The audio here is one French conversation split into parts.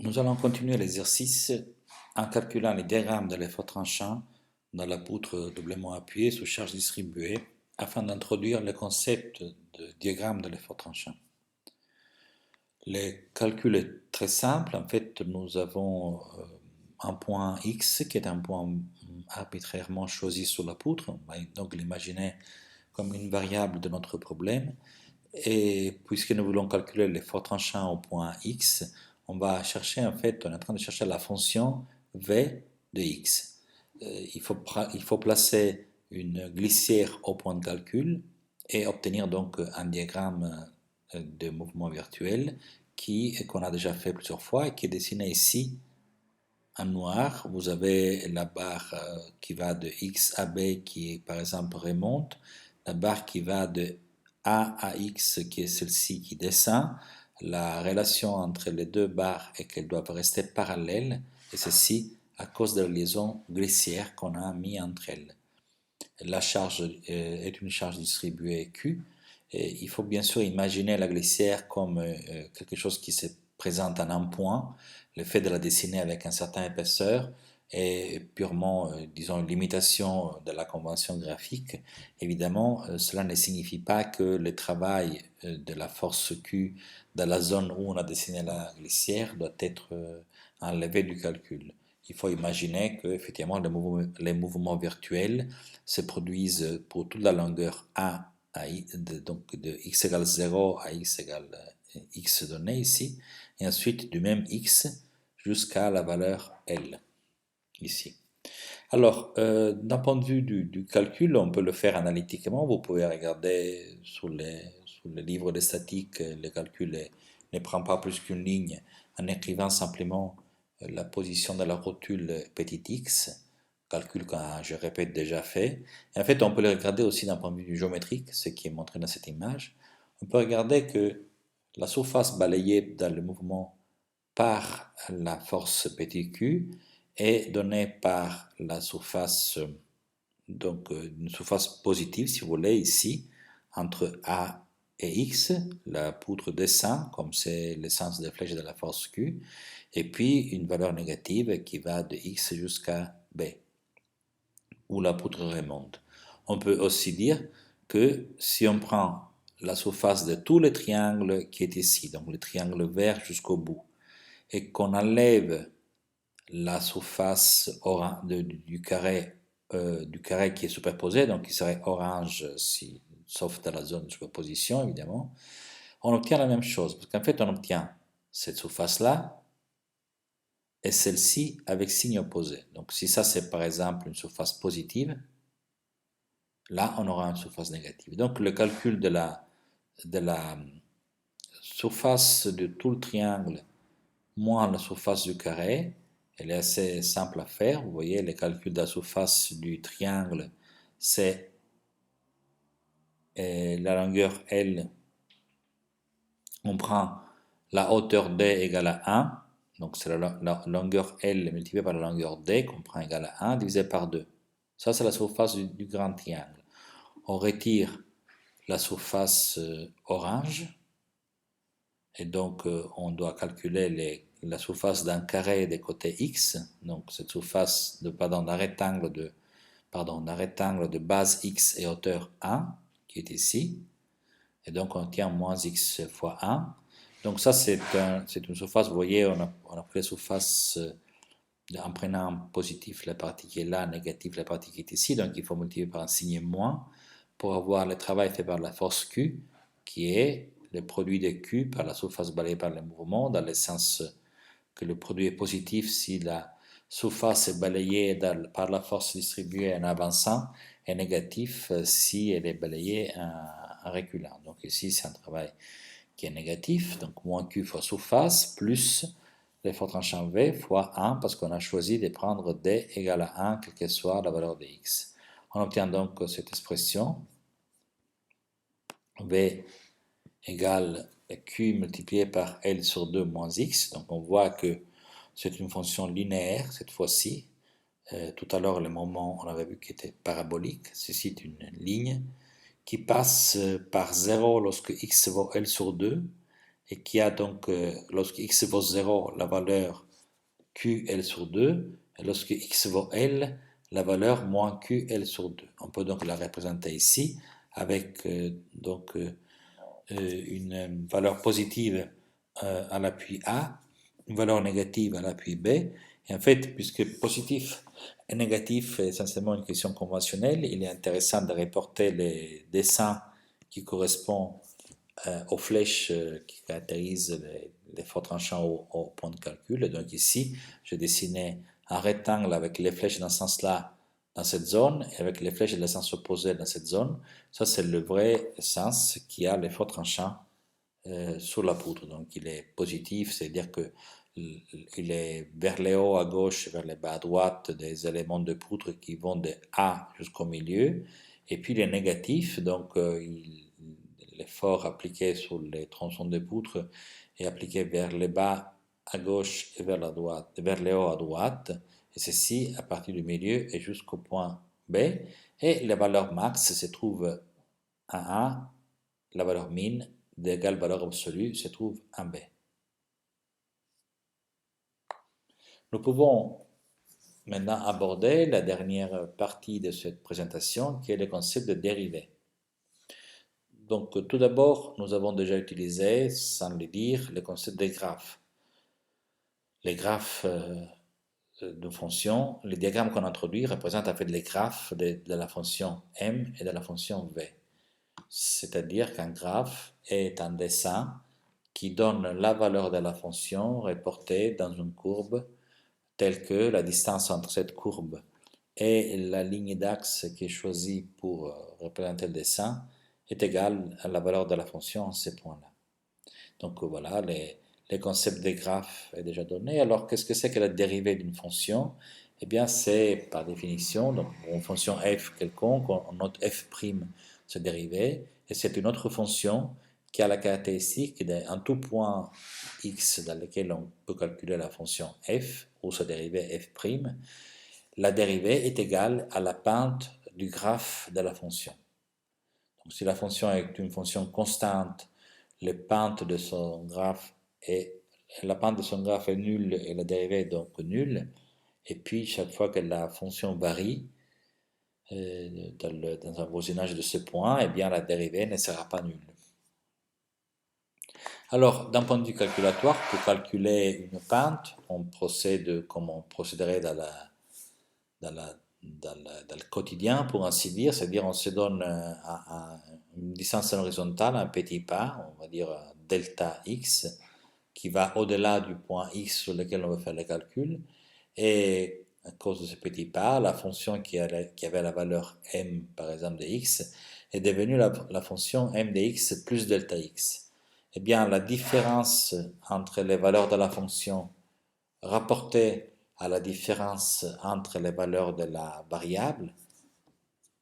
Nous allons continuer l'exercice en calculant les diagrammes de l'effort tranchant dans la poutre doublement appuyée sous charge distribuée afin d'introduire le concept de diagramme de l'effort tranchant. Le calcul est très simple. En fait, nous avons un point X qui est un point arbitrairement choisi sur la poutre. On va donc l'imaginer comme une variable de notre problème. Et puisque nous voulons calculer l'effort tranchant au point X, on va chercher, en fait, on est en train de chercher la fonction V de X. Il faut placer une glissière au point de calcul et obtenir donc un diagramme de mouvement virtuel qu'on a déjà fait plusieurs fois et qui est dessiné ici en noir. Vous avez la barre qui va de X à B qui, par exemple, remonte, la barre qui va de A à X qui est celle-ci qui descend. La relation entre les deux barres est qu'elles doivent rester parallèles, et ceci à cause de la liaison glissière qu'on a mis entre elles. La charge est une charge distribuée Q. Et il faut bien sûr imaginer la glissière comme quelque chose qui se présente en un point. Le fait de la dessiner avec une certaine épaisseur est purement, disons, une limitation de la convention graphique. Évidemment, cela ne signifie pas que le travail de la force Q dans la zone où on a dessiné la glissière doit être enlevé du calcul. Il faut imaginer que effectivement les mouvements virtuels se produisent pour toute la longueur A donc de x égale 0 à x égale x donné ici, et ensuite du même x jusqu'à la valeur L ici. Alors, d'un point de vue du calcul, on peut le faire analytiquement. Vous pouvez regarder sur les livres de statique, le calcul ne prend pas plus qu'une ligne en écrivant simplement la position de la rotule petit x, calcul que je répète déjà fait. Et en fait, on peut le regarder aussi d'un point de vue géométrique, ce qui est montré dans cette image. On peut regarder que la surface balayée dans le mouvement par la force petit q est donnée par la surface, donc une surface positive, si vous voulez, ici, entre A et X. La poutre descend, comme c'est le sens des flèches de la force Q, et puis une valeur négative qui va de X jusqu'à B, où la poutre remonte. On peut aussi dire que si on prend la surface de tout le triangle qui est ici, donc le triangle vert jusqu'au bout, et qu'on enlève la surface du carré qui est superposé, donc qui serait orange, sauf dans la zone de superposition évidemment, on obtient la même chose, parce qu'en fait on obtient cette surface-là et celle-ci avec signe opposé. Donc si ça c'est par exemple une surface positive, là on aura une surface négative. Donc le calcul de la surface de tout le triangle moins la surface du carré, elle est assez simple à faire. Vous voyez, le calcul de la surface du triangle, c'est la longueur L. On prend la hauteur D égale à 1. Donc c'est la longueur L multipliée par la longueur D qu'on prend égale à 1 divisé par 2. Ça, c'est la surface du grand triangle. On retire la surface orange. Et donc, on doit calculer la surface d'un carré des côtés x. Donc, cette surface d'un rectangle de base x et hauteur 1, qui est ici. Et donc, on tient moins x fois 1. Donc, ça, c'est une surface, vous voyez, on a pris la surface en prenant positif la partie qui est là, négatif la partie qui est ici. Donc, il faut multiplier par un signe moins pour avoir le travail fait par la force Q, qui est le produit de Q par la surface balayée par le mouvement, dans le sens que le produit est positif si la surface est balayée par la force distribuée en avançant, et négatif si elle est balayée en reculant. Donc ici, c'est un travail qui est négatif, donc moins Q fois surface, plus l'effort tranchant V fois 1, parce qu'on a choisi de prendre D égale à 1, quelle que soit la valeur de X. On obtient donc cette expression, V égale Q multiplié par L sur 2 moins X. Donc on voit que c'est une fonction linéaire cette fois-ci. Tout à l'heure, le moment, on avait vu qu'il était parabolique. Ceci est une ligne qui passe par 0 lorsque x vaut L sur 2 et qui a donc, lorsque x vaut 0, la valeur QL sur 2, et lorsque x vaut L, la valeur moins QL sur 2. On peut donc la représenter ici avec une valeur positive à l'appui A, une valeur négative à l'appui B. Et en fait, puisque positif et négatif est essentiellement une question conventionnelle, il est intéressant de reporter les dessins qui correspondent aux flèches qui caractérisent les forts tranchants au point de calcul. Et donc ici, j'ai dessiné un rectangle avec les flèches dans ce sens-là dans cette zone et avec les flèches de le sens opposé dans cette zone. Ça, c'est le vrai sens qui a les forts tranchants sur la poutre. Donc il est positif, c'est-à-dire que il est vers le haut à gauche, vers le bas à droite des éléments de poutre qui vont de A jusqu'au milieu. Et puis il est négatif, donc l'effort appliqué sur les tronçons de poutre est appliqué vers le bas à gauche et vers la droite, vers le haut à droite. Et ceci à partir du milieu et jusqu'au point B. Et la valeur max se trouve à A, la valeur min d'égale valeur absolue se trouve en B. Nous pouvons maintenant aborder la dernière partie de cette présentation qui est le concept de dérivée. Donc tout d'abord, nous avons déjà utilisé, sans le dire, le concept des graphes. Les graphes de fonctions, les diagrammes qu'on introduit représentent en fait les graphes de la fonction m et de la fonction v. C'est-à-dire qu'un graphe est un dessin qui donne la valeur de la fonction reportée dans une courbe telle que la distance entre cette courbe et la ligne d'axe qui est choisie pour représenter le dessin est égale à la valeur de la fonction à ces points-là. Donc voilà, les concepts des graphes est déjà donné. Alors qu'est-ce que c'est que la dérivée d'une fonction? Eh bien c'est par définition, donc pour une fonction f quelconque, on note f' sa dérivée, et c'est une autre fonction qui a la caractéristique d'un tout point x dans lequel on peut calculer la fonction f, ou sa dérivée f', la dérivée est égale à la pente du graphe de la fonction. Donc si la fonction est une fonction constante, la pente de son graphe est nulle et la dérivée est donc nulle. Et puis chaque fois que la fonction varie dans un voisinage de ce point, eh bien la dérivée ne sera pas nulle. Alors, d'un point de vue calculatoire, pour calculer une pente, on procède comme on procéderait dans le quotidien, pour ainsi dire, c'est-à-dire on se donne une distance horizontale, un petit pas, on va dire delta x, qui va au-delà du point x sur lequel on veut faire le calcul, et à cause de ce petit pas, la fonction qui avait la valeur m, par exemple, de x, est devenue la fonction m de x plus delta x. Eh bien, la différence entre les valeurs de la fonction rapportée à la différence entre les valeurs de la variable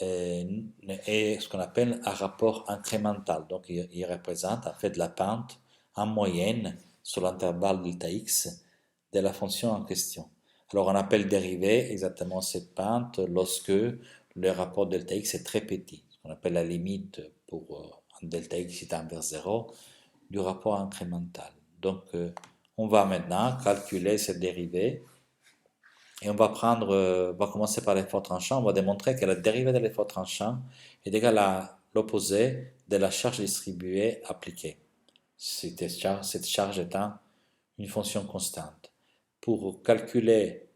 est ce qu'on appelle un rapport incrémental. Donc, il représente en fait la pente en moyenne sur l'intervalle delta x de la fonction en question. Alors, on appelle dérivée exactement cette pente lorsque le rapport delta x est très petit, ce qu'on appelle la limite pour un delta x qui tend vers 0 du rapport incrémental. Donc, on va maintenant calculer cette dérivée et on va commencer par l'effort tranchant. On va démontrer que la dérivée de l'effort tranchant est égale à l'opposé de la charge distribuée appliquée. Cette charge étant une fonction constante. Pour calculer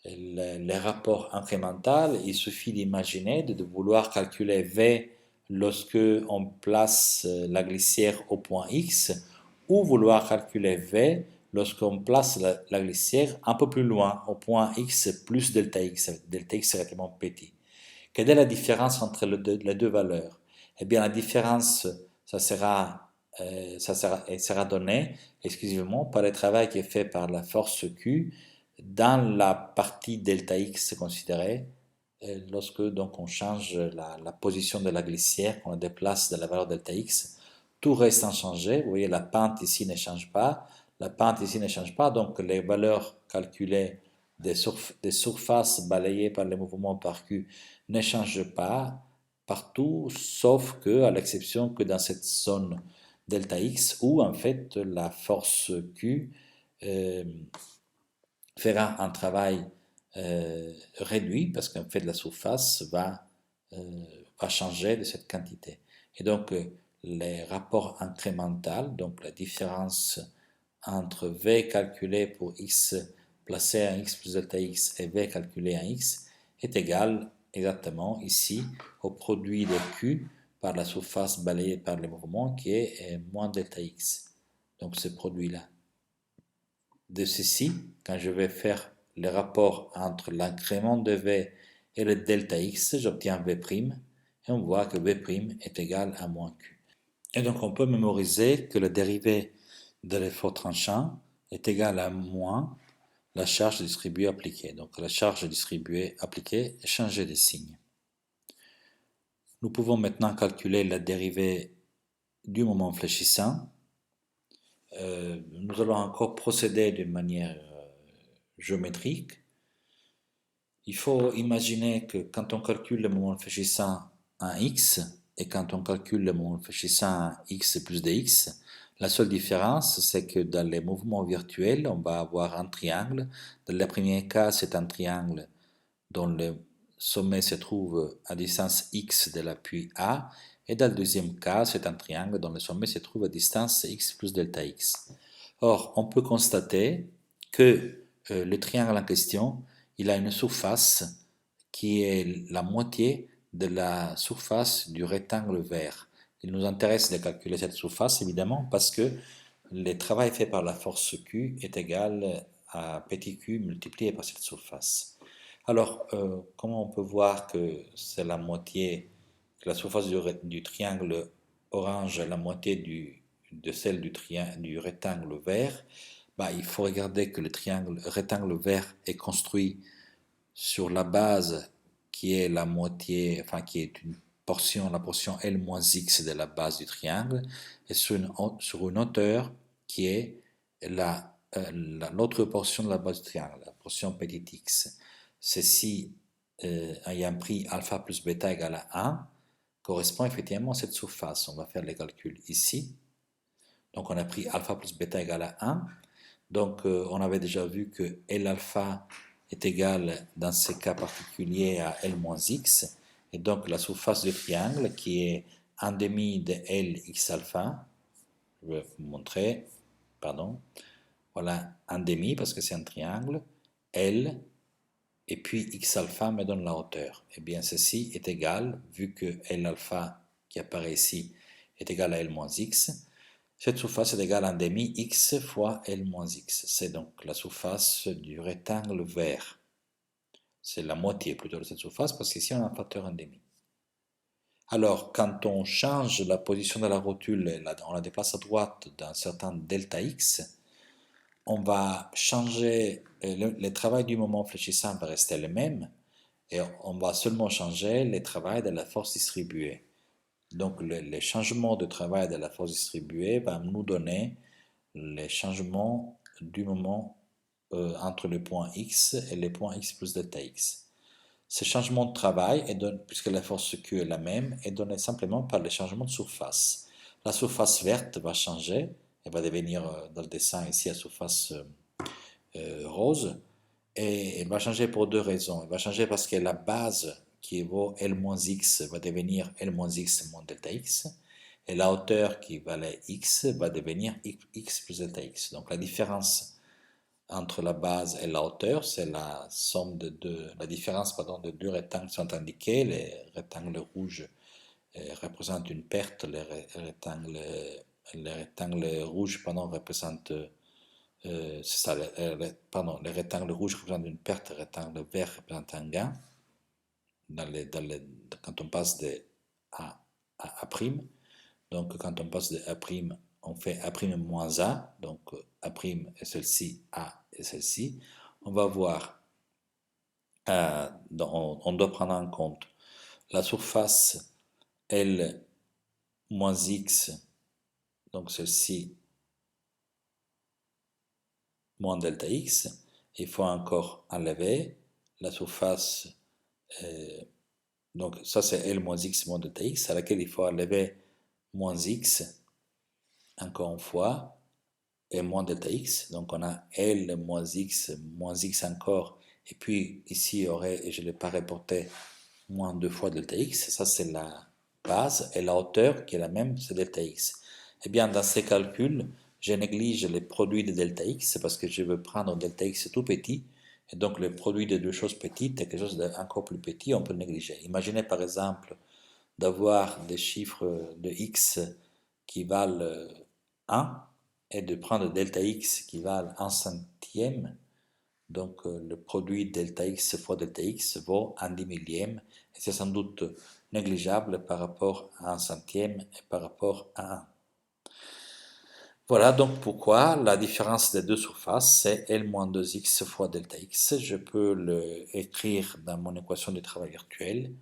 les rapports incrémental, il suffit d'imaginer de vouloir calculer V lorsque on place la glissière au point X, ou vouloir calculer V lorsqu'on place la glissière un peu plus loin, au point X plus delta X est relativement petit. Quelle est la différence entre les deux valeurs? Eh bien, la différence, sera donnée exclusivement par le travail qui est fait par la force Q dans la partie delta X considérée, lorsque donc on change la position de la glissière, qu'on la déplace de la valeur delta X, tout reste inchangé. Vous voyez, la pente ici ne change pas. La pente ici ne change pas, donc les valeurs calculées des surfaces balayées par les mouvements par Q ne changent pas partout, sauf que, à l'exception que dans cette zone delta x, où en fait la force Q euh, fera un travail réduit parce qu'en fait la surface va changer de cette quantité. Et donc les rapports incrémentaux, donc la différence entre V calculé pour x placé à x plus delta x et V calculé à x est égal exactement ici au produit de Q par la surface balayée par le mouvement qui est moins delta x. Donc ce produit-là. De ceci, quand je vais faire le rapport entre l'incrément de V et le delta x, j'obtiens V', et on voit que V' est égal à moins Q. Et donc on peut mémoriser que le dérivé de l'effort tranchant est égal à moins la charge distribuée appliquée. Donc la charge distribuée appliquée est changée de signe. Nous pouvons maintenant calculer la dérivée du moment fléchissant. Nous allons encore procéder d'une manière géométrique. Il faut imaginer que quand on calcule le moment fléchissant en x et quand on calcule le moment fléchissant en x plus dx, la seule différence, c'est que dans les mouvements virtuels, on va avoir un triangle. Dans le premier cas, c'est un triangle dont le sommet se trouve à distance x de l'appui A. Et dans le deuxième cas, c'est un triangle dont le sommet se trouve à distance x plus delta x. Or, on peut constater que le triangle en question, il a une surface qui est la moitié de la surface du rectangle vert. Il nous intéresse de calculer cette surface, évidemment, parce que le travail fait par la force Q est égal à petit q multiplié par cette surface. Alors, comment on peut voir que c'est la moitié, que la surface du triangle orange est la moitié de celle du rectangle vert? Bah, il faut regarder que le rectangle vert est construit sur la base qui est la moitié, enfin qui est la portion L-X de la base du triangle, et sur une hauteur qui est l'autre portion de la base du triangle, la portion petit x. Ceci ayant pris alpha plus bêta égale à 1, correspond effectivement à cette surface. On va faire les calculs ici. Donc on a pris alpha plus bêta égale à 1. Donc on avait déjà vu que L alpha est égal dans ce cas particulier à L moins x. Et donc la surface du triangle qui est 1 demi de L x alpha, je vais vous montrer, pardon, voilà 1 demi parce que c'est un triangle, L, et puis x alpha me donne la hauteur. Et bien ceci est égal, vu que L alpha qui apparaît ici est égal à L moins x, cette surface est égale à 1 demi x fois L moins x. C'est donc la surface du rectangle vert. C'est la moitié plutôt de cette surface parce qu'ici on a un facteur 1 demi. Alors, quand on change la position de la rotule, on la déplace à droite d'un certain delta x, on va changer, le travail du moment fléchissant va rester le même, et on va seulement changer le travail de la force distribuée. Donc, le changement de travail de la force distribuée va nous donner les changements du moment entre le point x et le point x plus delta x. Ce changement de travail, puisque la force Q est la même, est donné simplement par le changement de surface. La surface verte va changer, elle va devenir dans le dessin ici la surface rose, et elle va changer pour deux raisons. Elle va changer parce que la base qui vaut L-x va devenir L-x moins delta x, et la hauteur qui valait x va devenir x plus delta x. Donc la différence entre la base et la hauteur, c'est la somme la différence de deux rectangles qui sont indiqués. Les rectangles rouges représentent une perte, les rectangles rouges représentent c'est ça, les rectangles rouges représentent une perte, les rectangles verts représentent un gain quand on passe de A à A'. Donc quand on passe de A', on fait A' moins A, donc A' est celle-ci, A est celle-ci. On va voir, on doit prendre en compte la surface L moins X, donc celle-ci, moins delta X. Il faut encore enlever la surface, donc ça c'est L moins X moins delta X, à laquelle il faut enlever moins X encore une fois, et moins delta x. Donc on a L moins x encore. Et puis ici, il y aurait, et je ne l'ai pas reporté, moins 2 fois delta x. Ça, c'est la base. Et la hauteur, qui est la même, c'est delta x. Eh bien, dans ces calculs, je néglige les produits de delta x parce que je veux prendre delta x tout petit. Et donc, le produit de deux choses petites est quelque chose d'encore plus petit, on peut le négliger. Imaginez par exemple d'avoir des chiffres de x qui valent 1 et de prendre delta x qui valent 1 centième. Donc le produit delta x fois delta x vaut 1 10 millième et c'est sans doute négligeable par rapport à 1 centième et par rapport à 1. Voilà donc pourquoi la différence des deux surfaces c'est L-2x fois delta x. Je peux l'écrire dans mon équation de travail virtuel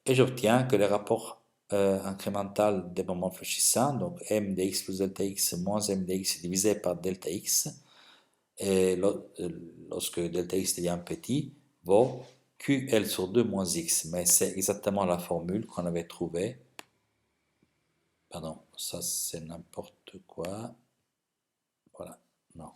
et j'obtiens que le rapport incrémental des moments fléchissants, donc m dx plus delta x moins m dx divisé par delta x, et lorsque delta x devient petit, vaut ql sur 2 moins x. Mais c'est exactement la formule qu'on avait trouvée. Pardon, ça c'est n'importe quoi. Voilà, non.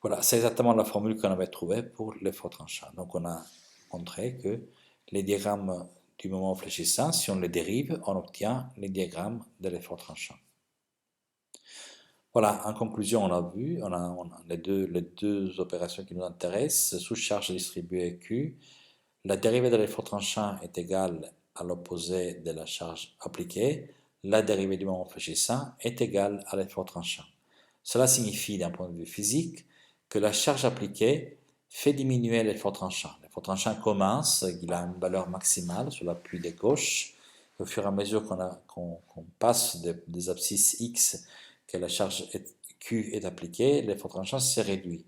Voilà, c'est exactement la formule qu'on avait trouvée pour l'effort tranchant. Donc on a montré que les diagrammes du moment fléchissant, si on les dérive, on obtient les diagrammes de l'effort tranchant. Voilà, en conclusion, on a vu, on a les deux opérations qui nous intéressent, sous charge distribuée Q. La dérivée de l'effort tranchant est égale à l'opposé de la charge appliquée. La dérivée du moment fléchissant est égale à l'effort tranchant. Cela signifie, d'un point de vue physique, que la charge appliquée fait diminuer l'effort tranchant. L'effort tranchant commence, il a une valeur maximale sur l'appui de gauche. Au fur et à mesure qu'on passe des abscisses X, que la charge Q est appliquée, l'effort tranchant se réduit.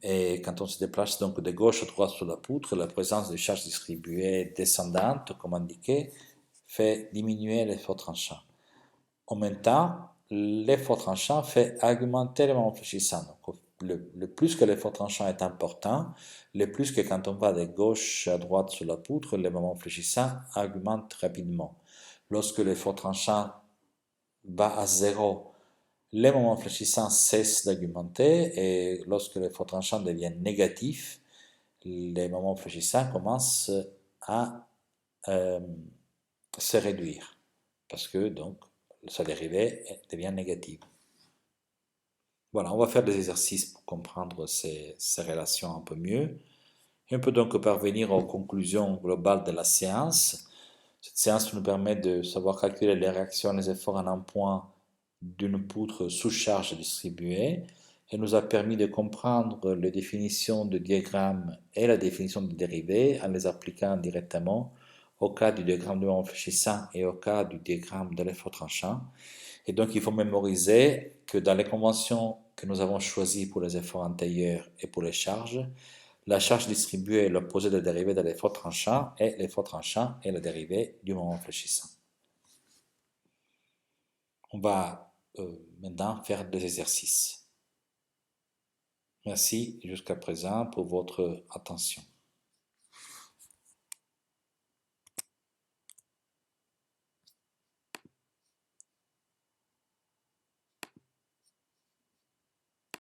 Et quand on se déplace donc de gauche à droite sur la poutre, la présence de charges distribuées descendantes, comme indiqué, fait diminuer l'effort tranchant. En même temps, l'effort tranchant fait augmenter le moment fléchissant. Donc, le plus que l'effort tranchant est important, le plus que quand on va de gauche à droite sur la poutre, le moment fléchissant augmente rapidement. Lorsque l'effort tranchant va à zéro, les moments fléchissants cessent d'augmenter et lorsque l'effort tranchant devient négatif, les moments fléchissants commencent à se réduire parce que donc sa dérivée devient négative. Voilà, on va faire des exercices pour comprendre ces relations un peu mieux. Et on peut donc parvenir aux conclusions globales de la séance. Cette séance nous permet de savoir calculer les réactions et les efforts en un point d'une poutre sous charge distribuée et nous a permis de comprendre les définitions de diagrammes et la définition de dérivées en les appliquant directement au cas du diagramme de moment fléchissant et au cas du diagramme de l'effort tranchant. Et donc il faut mémoriser que dans les conventions que nous avons choisies pour les efforts antérieurs et pour les charges, la charge distribuée est l'opposé de la dérivée de l'effort tranchant et l'effort tranchant est la dérivée du moment fléchissant. On va maintenant faire des exercices. Merci jusqu'à présent pour votre attention.